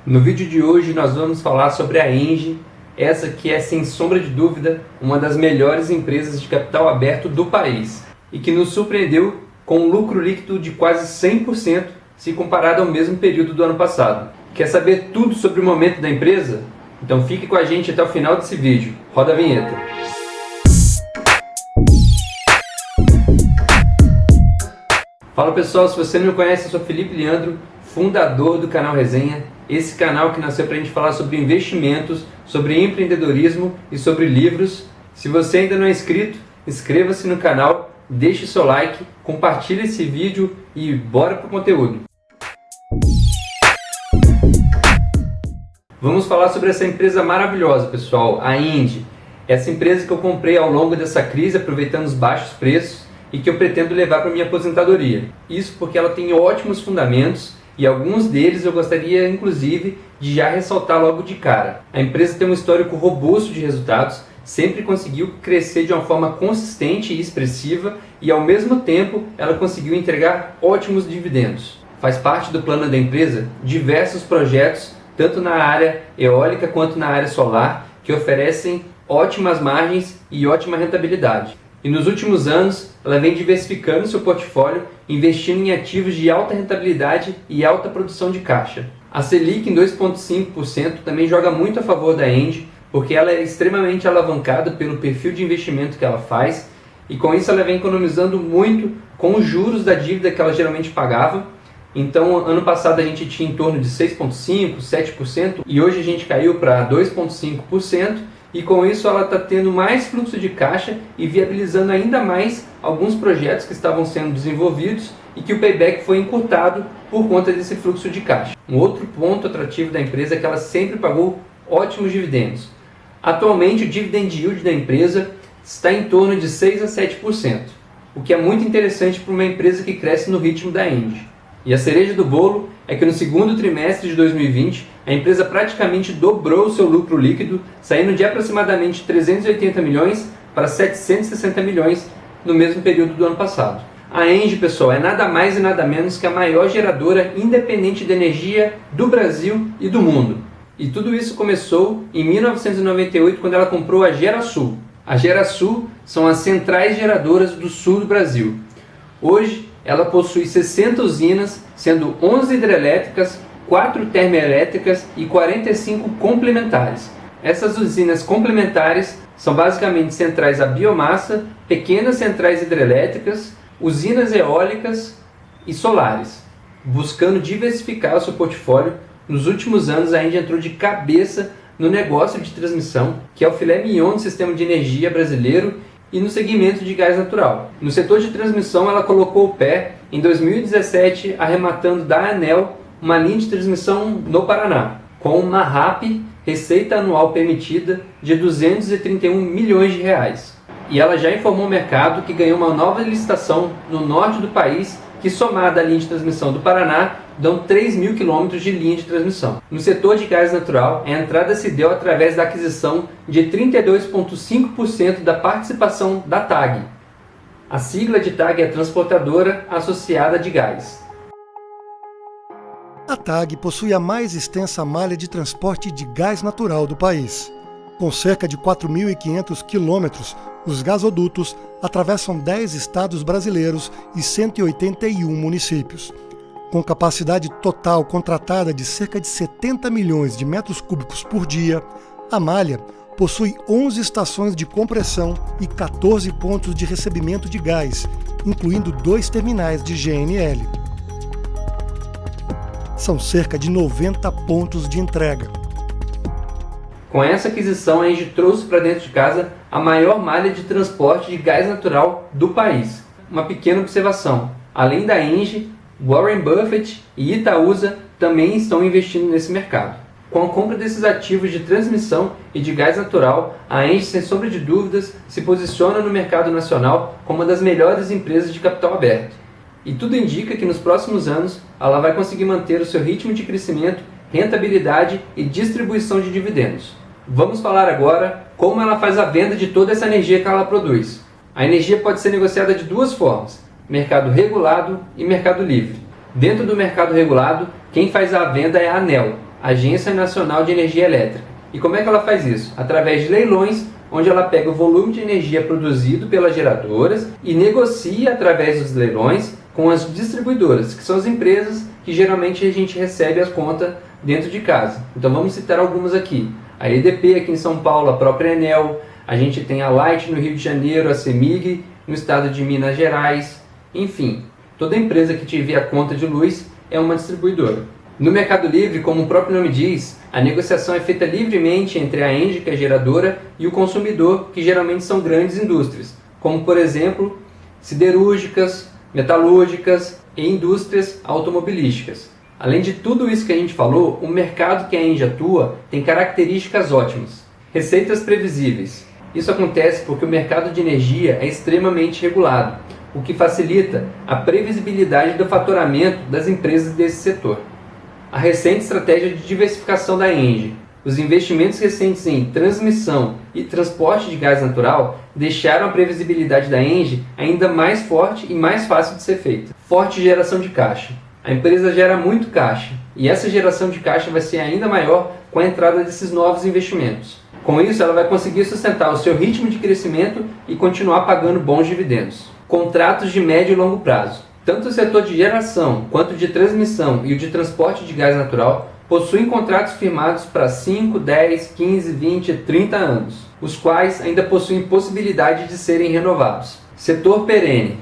No vídeo de hoje nós vamos falar sobre a Engie, essa que é sem sombra de dúvida uma das melhores empresas de capital aberto do país e que nos surpreendeu com um lucro líquido de quase 100% se comparado ao mesmo período do ano passado. Quer saber tudo sobre o momento da empresa? Então fique com a gente até o final desse vídeo. Roda a vinheta. Fala pessoal, se você não me conhece, eu sou Felipe Leandro, fundador do canal Resenha. Esse canal que nasceu para a gente falar sobre investimentos, sobre empreendedorismo e sobre livros. Se você ainda não é inscrito, inscreva-se no canal, deixe seu like, compartilhe esse vídeo e bora pro conteúdo. Vamos falar sobre essa empresa maravilhosa, pessoal, a Engie. Essa empresa que eu comprei ao longo dessa crise, aproveitando os baixos preços e que eu pretendo levar para minha aposentadoria. Isso porque ela tem ótimos fundamentos e alguns deles eu gostaria, inclusive, de já ressaltar logo de cara. A empresa tem um histórico robusto de resultados, sempre conseguiu crescer de uma forma consistente e expressiva e, ao mesmo tempo, ela conseguiu entregar ótimos dividendos. Faz parte do plano da empresa diversos projetos, tanto na área eólica quanto na área solar, que oferecem ótimas margens e ótima rentabilidade. E nos últimos anos, ela vem diversificando seu portfólio, investindo em ativos de alta rentabilidade e alta produção de caixa. A Selic em 2,5% também joga muito a favor da Engie, porque ela é extremamente alavancada pelo perfil de investimento que ela faz, e com isso ela vem economizando muito com os juros da dívida que ela geralmente pagava. Então, ano passado a gente tinha em torno de 6,5%, 7%, e hoje a gente caiu para 2,5%, e com isso ela está tendo mais fluxo de caixa e viabilizando ainda mais alguns projetos que estavam sendo desenvolvidos e que o payback foi encurtado por conta desse fluxo de caixa. Um outro ponto atrativo da empresa é que ela sempre pagou ótimos dividendos. Atualmente o dividend yield da empresa está em torno de 6 a 7%, o que é muito interessante para uma empresa que cresce no ritmo da Engie. E a cereja do bolo é que no segundo trimestre de 2020, a empresa praticamente dobrou o seu lucro líquido, saindo de aproximadamente 380 milhões para 760 milhões no mesmo período do ano passado. A Engie, pessoal, é nada mais e nada menos que a maior geradora independente de energia do Brasil e do mundo. E tudo isso começou em 1998, quando ela comprou a Gerasul. A Gerasul são as centrais geradoras do sul do Brasil. Hoje, ela possui 60 usinas, sendo 11 hidrelétricas, 4 termoelétricas e 45 complementares. Essas usinas complementares são basicamente centrais a biomassa, pequenas centrais hidrelétricas, usinas eólicas e solares. Buscando diversificar o seu portfólio, nos últimos anos a Engie entrou de cabeça no negócio de transmissão, que é o filé mignon do sistema de energia brasileiro, e no segmento de gás natural. No setor de transmissão, ela colocou o pé em 2017, arrematando da ANEEL uma linha de transmissão no Paraná, com uma RAP, receita anual permitida, de 231 milhões de reais. E ela já informou ao mercado que ganhou uma nova licitação no norte do país, que somada à linha de transmissão do Paraná, dão 3.000 quilômetros de linha de transmissão. No setor de gás natural, a entrada se deu através da aquisição de 32,5% da participação da TAG. A sigla de TAG é Transportadora Associada de Gás. A TAG possui a mais extensa malha de transporte de gás natural do país. Com cerca de 4.500 quilômetros, os gasodutos atravessam 10 estados brasileiros e 181 municípios. Com capacidade total contratada de cerca de 70 milhões de metros cúbicos por dia, a malha possui 11 estações de compressão e 14 pontos de recebimento de gás, incluindo 2 terminais de GNL. São cerca de 90 pontos de entrega. Com essa aquisição, a Engie trouxe para dentro de casa a maior malha de transporte de gás natural do país. Uma pequena observação: além da Engie, Warren Buffett e Itaúsa também estão investindo nesse mercado. Com a compra desses ativos de transmissão e de gás natural, a Engie, sem sombra de dúvidas, se posiciona no mercado nacional como uma das melhores empresas de capital aberto. E tudo indica que nos próximos anos ela vai conseguir manter o seu ritmo de crescimento, rentabilidade e distribuição de dividendos. Vamos falar agora como ela faz a venda de toda essa energia que ela produz. A energia pode ser negociada de duas formas: mercado regulado e mercado livre. Dentro do mercado regulado, quem faz a venda é a ANEEL, Agência Nacional de Energia Elétrica. E como é que ela faz isso? Através de leilões, onde ela pega o volume de energia produzido pelas geradoras e negocia através dos leilões com as distribuidoras, que são as empresas que geralmente a gente recebe as contas dentro de casa. Então vamos citar algumas aqui. A EDP aqui em São Paulo, a própria Enel, a gente tem a Light no Rio de Janeiro, a CEMIG no estado de Minas Gerais, enfim, toda empresa que tiver a conta de luz é uma distribuidora. No Mercado Livre, como o próprio nome diz, a negociação é feita livremente entre a ENGIE, que é a geradora, e o consumidor, que geralmente são grandes indústrias, como por exemplo, siderúrgicas, metalúrgicas e indústrias automobilísticas. Além de tudo isso que a gente falou, o mercado que a ENGIE atua tem características ótimas. Receitas previsíveis. Isso acontece porque o mercado de energia é extremamente regulado, o que facilita a previsibilidade do faturamento das empresas desse setor. A recente estratégia de diversificação da ENGIE, os investimentos recentes em transmissão e transporte de gás natural deixaram a previsibilidade da ENGIE ainda mais forte e mais fácil de ser feita. Forte geração de caixa. A empresa gera muito caixa e essa geração de caixa vai ser ainda maior com a entrada desses novos investimentos. Com isso, ela vai conseguir sustentar o seu ritmo de crescimento e continuar pagando bons dividendos. Contratos de médio e longo prazo. Tanto o setor de geração quanto o de transmissão e o de transporte de gás natural possuem contratos firmados para 5, 10, 15, 20 e 30 anos, os quais ainda possuem possibilidade de serem renovados. Setor perene.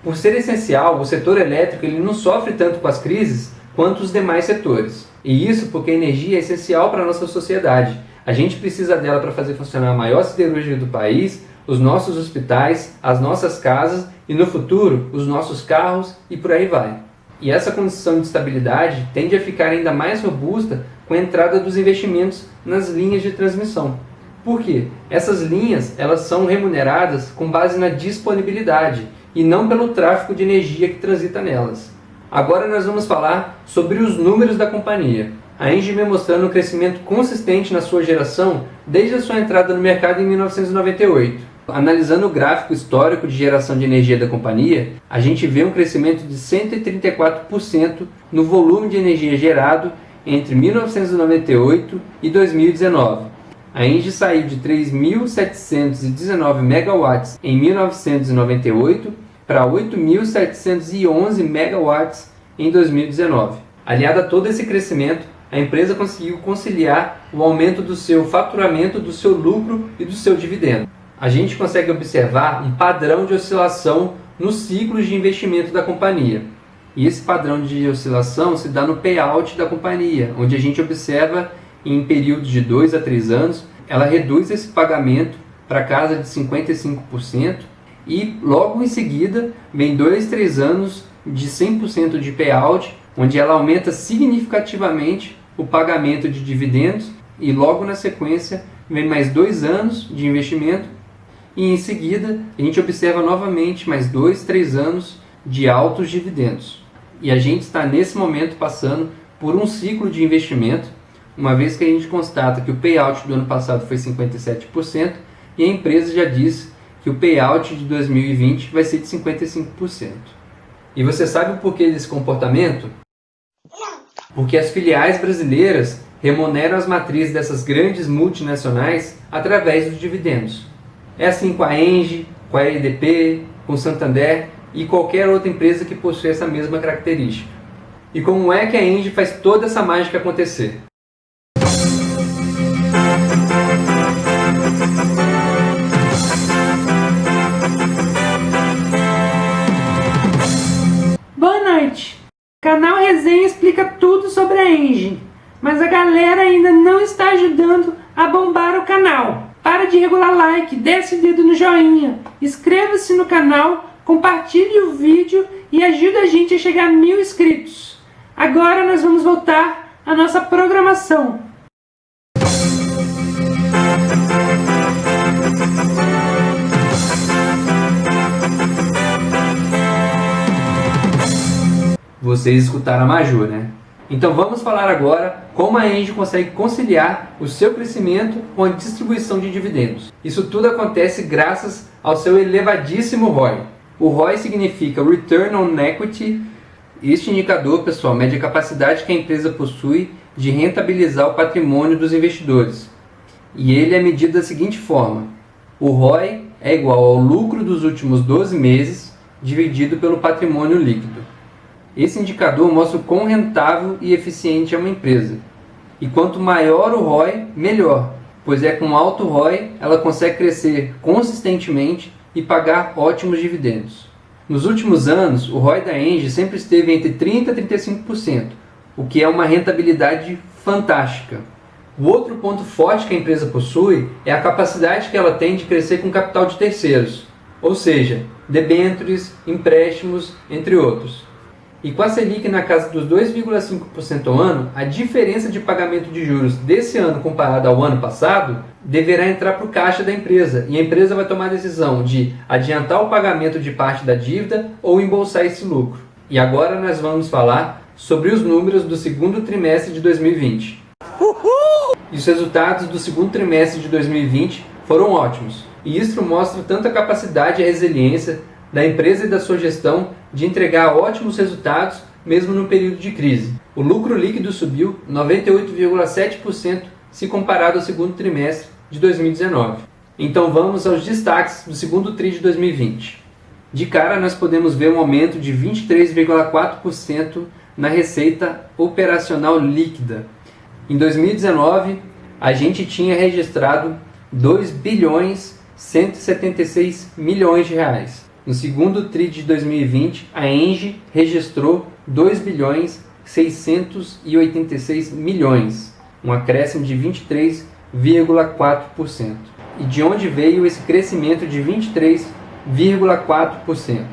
Por ser essencial, o setor elétrico ele não sofre tanto com as crises quanto os demais setores. E isso porque a energia é essencial para a nossa sociedade. A gente precisa dela para fazer funcionar a maior siderúrgica do país, os nossos hospitais, as nossas casas e no futuro os nossos carros e por aí vai. E essa condição de estabilidade tende a ficar ainda mais robusta com a entrada dos investimentos nas linhas de transmissão. Por quê? Essas linhas elas são remuneradas com base na disponibilidade e não pelo tráfego de energia que transita nelas. Agora nós vamos falar sobre os números da companhia. A ENGIE vem mostrando um crescimento consistente na sua geração desde a sua entrada no mercado em 1998. Analisando o gráfico histórico de geração de energia da companhia, a gente vê um crescimento de 134% no volume de energia gerado entre 1998 e 2019. A ENGIE saiu de 3.719 megawatts em 1998 para 8.711 megawatts em 2019. Aliado a todo esse crescimento, a empresa conseguiu conciliar o aumento do seu faturamento, do seu lucro e do seu dividendo. A gente consegue observar um padrão de oscilação nos ciclos de investimento da companhia. E esse padrão de oscilação se dá no payout da companhia, onde a gente observa em períodos de 2 a 3 anos, ela reduz esse pagamento para casa de 55% e logo em seguida vem 2, 3 anos de 100% de payout, onde ela aumenta significativamente o pagamento de dividendos e logo na sequência vem mais 2 anos de investimento e em seguida a gente observa novamente mais 2, 3 anos de altos dividendos. E a gente está nesse momento passando por um ciclo de investimento, uma vez que a gente constata que o payout do ano passado foi 57% e a empresa já disse que o payout de 2020 vai ser de 55%. E você sabe o porquê desse comportamento? Porque as filiais brasileiras remuneram as matrizes dessas grandes multinacionais através dos dividendos. É assim com a ENGIE, com a EDP, com o Santander e qualquer outra empresa que possui essa mesma característica. E como é que a ENGIE faz toda essa mágica acontecer? Boa noite! O canal Resenha explica tudo sobre a ENGIE, mas a galera ainda não está ajudando a bombar o canal. Para de regular like, desce o dedo no joinha, inscreva-se no canal, compartilhe o vídeo e ajude a gente a chegar a 1000 inscritos. Agora nós vamos voltar à nossa programação. Vocês escutaram a Maju, né? Então vamos falar agora como a ENGIE consegue conciliar o seu crescimento com a distribuição de dividendos. Isso tudo acontece graças ao seu elevadíssimo ROI. O ROI significa Return on Equity. Este indicador, pessoal, mede a capacidade que a empresa possui de rentabilizar o patrimônio dos investidores. E ele é medido da seguinte forma: o ROI é igual ao lucro dos últimos 12 meses dividido pelo patrimônio líquido. Esse indicador mostra o quão rentável e eficiente é uma empresa. E quanto maior o ROI, melhor, pois é com alto ROI ela consegue crescer consistentemente e pagar ótimos dividendos. Nos últimos anos, o ROI da Engie sempre esteve entre 30% e 35%, o que é uma rentabilidade fantástica. O outro ponto forte que a empresa possui é a capacidade que ela tem de crescer com capital de terceiros, ou seja, debêntures, empréstimos, entre outros. E com a Selic na casa dos 2,5% ao ano, a diferença de pagamento de juros desse ano comparado ao ano passado deverá entrar para o caixa da empresa, e a empresa vai tomar a decisão de adiantar o pagamento de parte da dívida ou embolsar esse lucro. E agora nós vamos falar sobre os números do segundo trimestre de 2020. E os resultados do segundo trimestre de 2020 foram ótimos, e isso mostra tanto a capacidade e a resiliência da empresa e da sua gestão de entregar ótimos resultados mesmo no período de crise. O lucro líquido subiu 98,7% se comparado ao segundo trimestre de 2019. Então vamos aos destaques do segundo TRI de 2020. De cara nós podemos ver um aumento de 23,4% na receita operacional líquida. Em 2019 a gente tinha registrado 2 bilhões 176 milhões de reais. No segundo TRI de 2020, a Engie registrou 2 bilhões 686 milhões, um acréscimo de 23,4%. E de onde veio esse crescimento de 23,4%?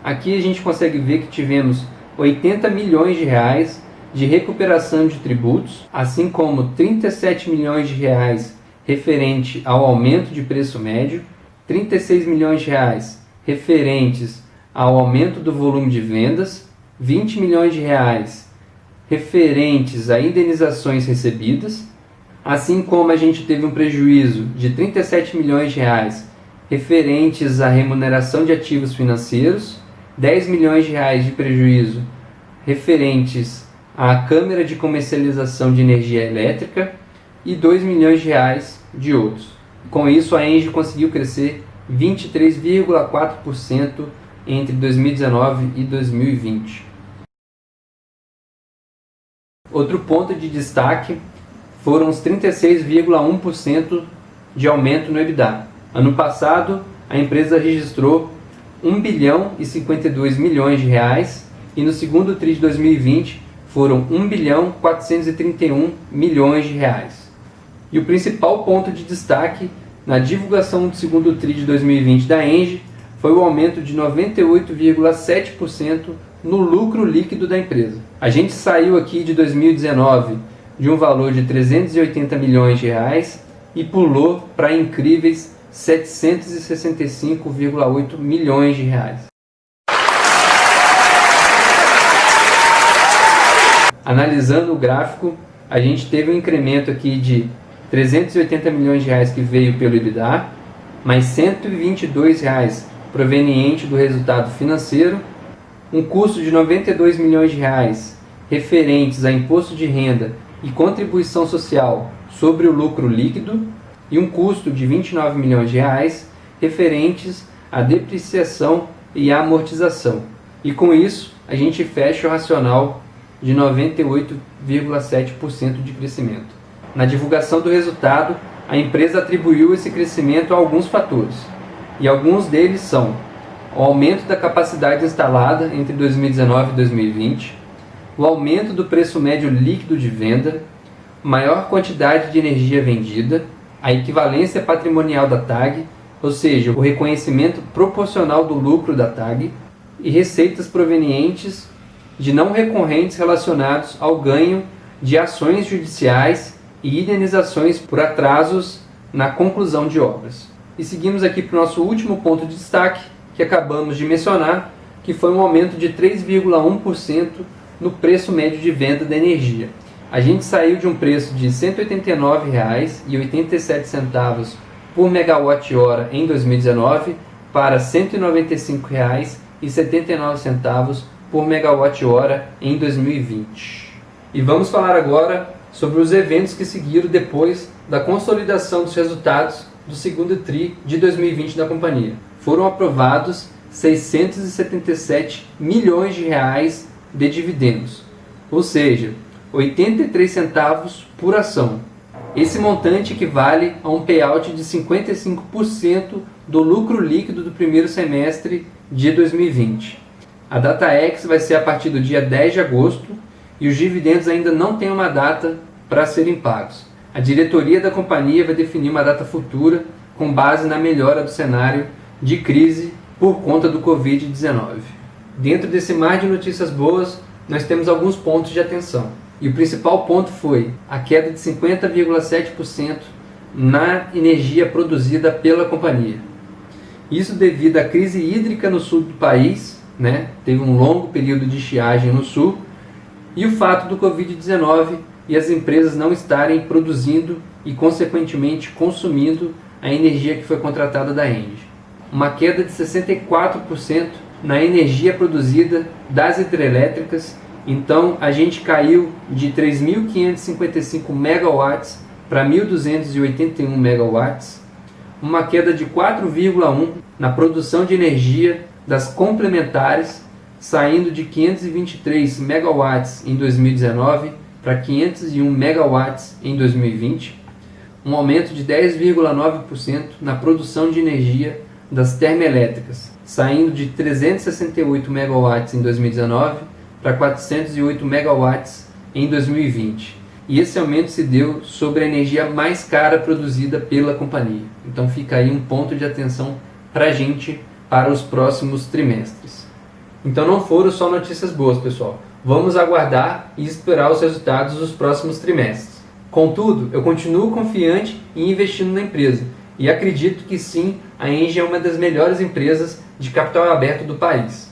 Aqui a gente consegue ver que tivemos 80 milhões de reais de recuperação de tributos, assim como 37 milhões de reais referente ao aumento de preço médio, 36 milhões de reais referentes ao aumento do volume de vendas, 20 milhões de reais referentes a indenizações recebidas, assim como a gente teve um prejuízo de 37 milhões de reais referentes à remuneração de ativos financeiros, 10 milhões de reais de prejuízo referentes à Câmara de Comercialização de Energia Elétrica e 2 milhões de reais de outros. Com isso, a Engie conseguiu crescer 23,4% entre 2019 e 2020. Outro ponto de destaque foram os 36,1% de aumento no EBITDA. Ano passado, a empresa registrou 1 bilhão e 52 milhões de reais e no segundo TRI de 2020 foram 1 bilhão 431 milhões de reais. E o principal ponto de destaque na divulgação do segundo TRI de 2020 da Engie foi o aumento de 98,7% no lucro líquido da empresa. A gente saiu aqui de 2019 de um valor de 380 milhões de reais e pulou para incríveis 765,8 milhões de reais. Analisando o gráfico, a gente teve um incremento aqui de 380 milhões de reais que veio pelo EBITDA, mais 122 reais proveniente do resultado financeiro, um custo de 92 milhões de reais referentes a imposto de renda e contribuição social sobre o lucro líquido e um custo de 29 milhões de reais referentes à depreciação e amortização. E com isso, a gente fecha o racional de 98,7% de crescimento. Na divulgação do resultado, a empresa atribuiu esse crescimento a alguns fatores, e alguns deles são o aumento da capacidade instalada entre 2019 e 2020, o aumento do preço médio líquido de venda, maior quantidade de energia vendida, a equivalência patrimonial da TAG, ou seja, o reconhecimento proporcional do lucro da TAG, e receitas provenientes de não recorrentes relacionados ao ganho de ações judiciais e indenizações por atrasos na conclusão de obras. E seguimos aqui para o nosso último ponto de destaque, que acabamos de mencionar, que foi um aumento de 3,1% no preço médio de venda da energia. A gente saiu de um preço de R$ 189,87 por megawatt-hora em 2019 para R$ 195,79 por megawatt-hora em 2020. E vamos falar agora sobre os eventos que seguiram depois da consolidação dos resultados do segundo TRI de 2020 da companhia. Foram aprovados 677 milhões de reais de dividendos, ou seja, 83 centavos por ação. Esse montante equivale a um payout de 55% do lucro líquido do primeiro semestre de 2020. A DataX vai ser a partir do dia 10 de agosto e os dividendos ainda não têm uma data para serem pagos. A diretoria da companhia vai definir uma data futura com base na melhora do cenário de crise por conta do Covid-19. Dentro desse mar de notícias boas, nós temos alguns pontos de atenção. E o principal ponto foi a queda de 50,7% na energia produzida pela companhia. Isso devido à crise hídrica no sul do país, teve um longo período de estiagem no sul, e o fato do Covid-19 e as empresas não estarem produzindo e, consequentemente, consumindo a energia que foi contratada da ENGIE. Uma queda de 64% na energia produzida das hidrelétricas. Então a gente caiu de 3.555 megawatts para 1.281 megawatts, uma queda de 4,1% na produção de energia das complementares, saindo de 523 megawatts em 2019 para 501 megawatts em 2020, um aumento de 10,9% na produção de energia das termoelétricas, saindo de 368 megawatts em 2019 para 408 megawatts em 2020. E esse aumento se deu sobre a energia mais cara produzida pela companhia. Então fica aí um ponto de atenção para a gente para os próximos trimestres. Então não foram só notícias boas, pessoal. Vamos aguardar e esperar os resultados dos próximos trimestres. Contudo, eu continuo confiante em investindo na empresa e acredito que sim, a ENGIE é uma das melhores empresas de capital aberto do país.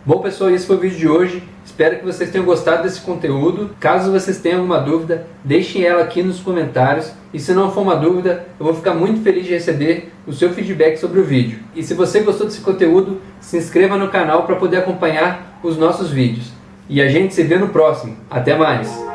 Bom, pessoal, esse foi o vídeo de hoje. Espero que vocês tenham gostado desse conteúdo. Caso vocês tenham alguma dúvida, deixem ela aqui nos comentários. E se não for uma dúvida, eu vou ficar muito feliz de receber o seu feedback sobre o vídeo. E se você gostou desse conteúdo, se inscreva no canal para poder acompanhar os nossos vídeos. E a gente se vê no próximo. Até mais!